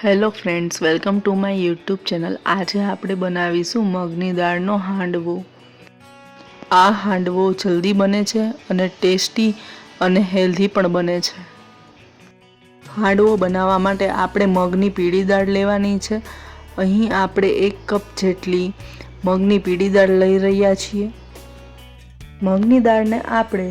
Hello friends, welcome to my YouTube channel. આજે આપણે બનાવીશું મગની દાળનો હાંડવો। આ હાંડવો જલ્દી બને છે અને ટેસ્ટી અને હેલ્ધી પણ બને છે। હાંડવો બનાવવા માટે આપણે મગની પીળી દાળ લેવાની છે। અહીં આપણે 1 કપ જેટલી મગની પીળી દાળ લઈ રહ્યા છીએ। મગની દાળને આપણે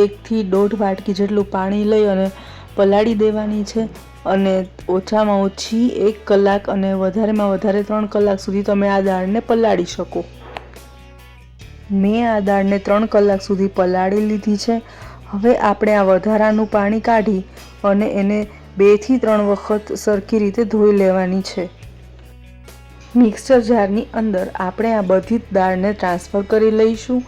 1 થી 1.5 વાટકી જેટલું પાણી લઈ અને પલાળી દેવાની છે અને ઓછામાં ઓછી 1 કલાક અને વધારેમાં વધારે 3 કલાક સુધી તમે આ દાળને પલાળી શકો। મેં આ દાળને 3 કલાક સુધી પલાળી લીધી છે। હવે આપણે આ વધારાનું પાણી કાઢી અને એને 2 થી 3 વખત સરખી રીતે ધોઈ લેવાની છે। મિક્સર જારની અંદર આપણે આ બધી દાળને ટ્રાન્સફર કરી લઈશું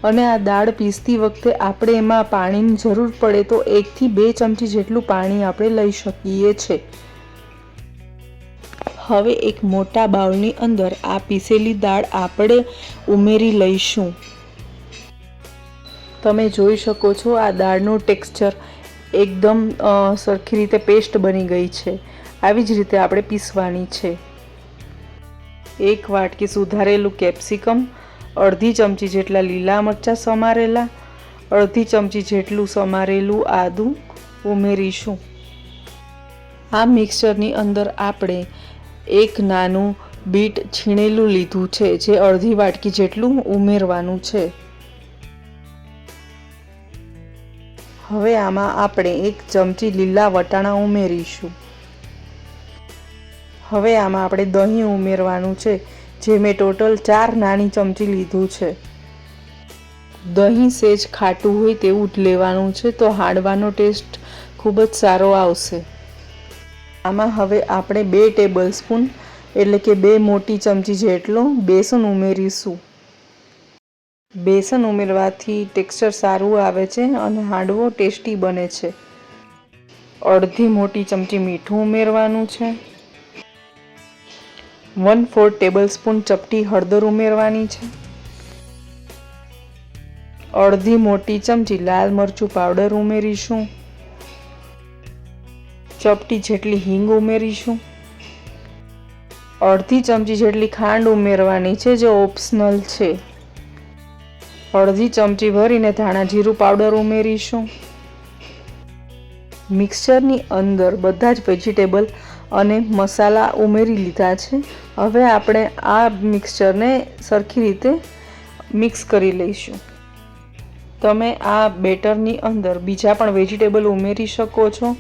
અને આ દાળ પીસતી વખતે આપણે એમાં પાણીની જરૂર પડે તો 1 થી 2 ચમચી જેટલું પાણી આપણે લઈ શકીએ છીએ। હવે એક મોટા બાઉલની અંદર આ પીસેલી દાળ આપણે ઉમેરી લઈશું। તમે જોઈ શકો છો આ દાળનું ટેક્સચર એકદમ સરખી રીતે પેસ્ટ બની ગઈ છે। આવી જ રીતે આપણે પીસવાની છે। 1 વાટકી સુધારેલું કેપ્સિકમ, અડધી ચમચી જેટલા લીલા મરચાં સમારેલા, અડધી ચમચી જેટલું સમારેલું આદું ઉમેરીશું। આ મિક્સચરની અંદર આપણે 1 નાનું બીટ છીણેલું લીધું છે જે અડધી વાટકી જેટલું ઉમેરવાનું છે। હવે આમાં આપણે 1 ચમચી લીલા વટાણા ઉમેરીશું। હવે આમાં આપણે દહીં ઉમેરવાનું છે જે મેં ટોટલ 4 નાની ચમચી લીધું છે। દહીં સેજ ખાટું હોય તેવું જ લેવાનું છે તો હાંડવાનો ટેસ્ટ ખૂબ જ સારો આવશે। આમાં હવે આપણે 2 ટેબલસ્પૂન એટલે કે 2 મોટી ચમચી જેટલો બેસન ઉમેરીશું। બેસન ઉમેરવાથી ટેક્સચર સારું આવે છે અને હાંડવો ટેસ્ટી બને છે। અડધી મોટી ચમચી મીઠું ઉમેરવાનું છે। 1/4 ટેબલસ્પૂન ચપટી હળદર ઉમેરવાની છે। અડધી મોટી ચમચી લાલ મરચું પાવડર ઉમેરીશું। ચપટી જેટલી હિંગ ઉમેરીશું। અડધી ચમચી જેટલી ખાંડ ઉમેરવાની છે જે ઓપ્શનલ છે। અડધી ચમચી ભરીને ધાણા જીરું પાવડર ઉમેરીશું। મિક્સચરની અંદર બધા જ વેજીટેબલ અને મસાલા ઉમેરી લીધા છે। હવે આપણે આ મિક્સચરને સરખી રીતે મિક્સ કરી લઈશું। તમે આ બેટરની અંદર બીજા પણ વેજીટેબલ ઉમેરી શકો છો।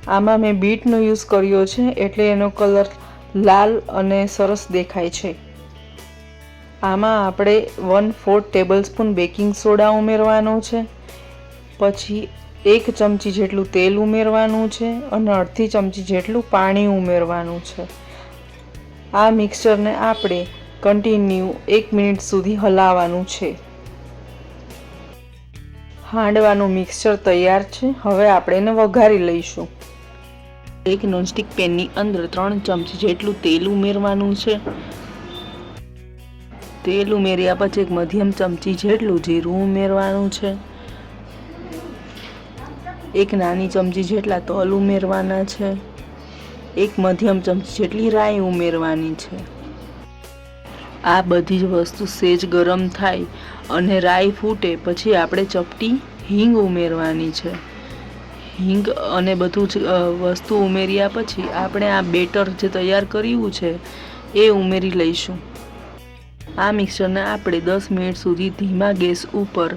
આમાં મેં બીટનો યુઝ કર્યો છે એટલે એનો કલર લાલ અને સરસ દેખાય છે। આમાં આપણે 1/4 ટેબલસ્પૂન બેકિંગ સોડા ઉમેરવાનો છે। પછી 1 ચમચી જેટલું તેલ ઉમેરવાનું છે અને અડધી ચમચી જેટલું પાણી ઉમેરવાનું છે। આ મિક્સચરને આપણે કન્ટિન્યુ 1 મિનિટ સુધી હલાવવાનું છે। હાંડવાનું મિક્સચર તૈયાર છે। હવે આપણે એને વઘારી લઈશું। એક નોનસ્ટિક પેનની અંદર 3 ચમચી જેટલું તેલ ઉમેરવાનું છે। તેલ ઉમેર્યા પછી 1 મધ્યમ ચમચી જેટલું જીરું ઉમેરવાનું છે। 1 નાની ચમચી જેટલા તલ ઉમેરવાના છે। 1 મધ્યમ ચમચી જેટલી રાઈ ઉમેરવાની છે। આ બધી જ વસ્તુ સેજ ગરમ થાય અને રાઈ ફૂટે પછી આપણે ચપટી હિંગ ઉમેરવાની છે। હિંગ અને બધું જ વસ્તુ ઉમેર્યા પછી આપણે આ બેટર જે તૈયાર કર્યું છે એ ઉમેરી લઈશું। આ મિક્સચરને આપણે 10 મિનિટ સુધી ધીમા ગેસ ઉપર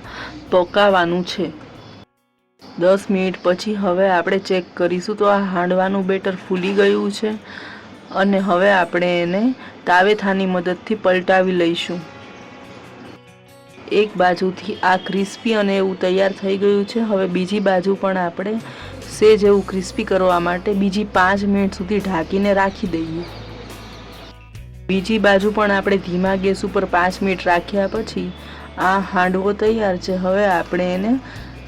પકાવવાનું છે। 10 મિનિટ પછી હવે આપણે ચેક કરીશું તો આ હાંડવાનું બેટર ફૂલી ગયું છે અને હવે આપણે એને તાવેથાની મદદથી પલટાવી લઈશું। એક બાજુથી આ ક્રિસ્પી અને એવું તૈયાર થઈ ગયું છે। હવે બીજી બાજુ પણ આપણે સેજ એવું ક્રિસ્પી કરવા માટે બીજી 5 મિનિટ સુધી ઢાંકીને રાખી દઈએ। બીજી બાજુ પણ આપણે ધીમા ગેસ ઉપર 5 મિનિટ રાખ્યા પછી આ હાંડવો તૈયાર છે। હવે આપણે એને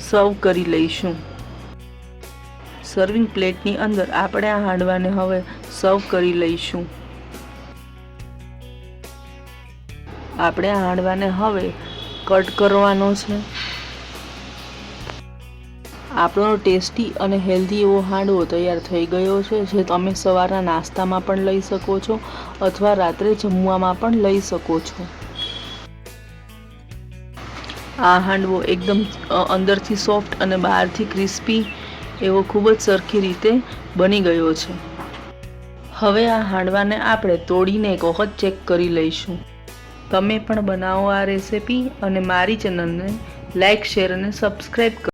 સર્વ કરી લઈશું। સર્વિંગ પ્લેટની અંદર આપણે આ હાંડવાને હવે સર્વ કરી લઈશું। આપણે આ હાંડવાને હવે કટ કરવાનો છે। આપણો ટેસ્ટી અને હેલ્ધી એવો હાંડવો તૈયાર થઈ ગયો છે, જે તમે સવારના નાસ્તામાં પણ લઈ શકો છો અથવા રાત્રે જમવામાં પણ લઈ શકો છો. આ હાંડવો એકદમ અંદરથી સોફ્ટ અને બહારથી ક્રિસ્પી એવો ખૂબ જ સરખી રીતે બની ગયો છે. હવે આ હાંડવાને આપણે તોડીને એક વખત ચેક કરી લઈશું. તમે પણ બનાવો આ રેસિપી અને મારી ચેનલને લાઈક, શેર અને સબસ્ક્રાઈબ કરો.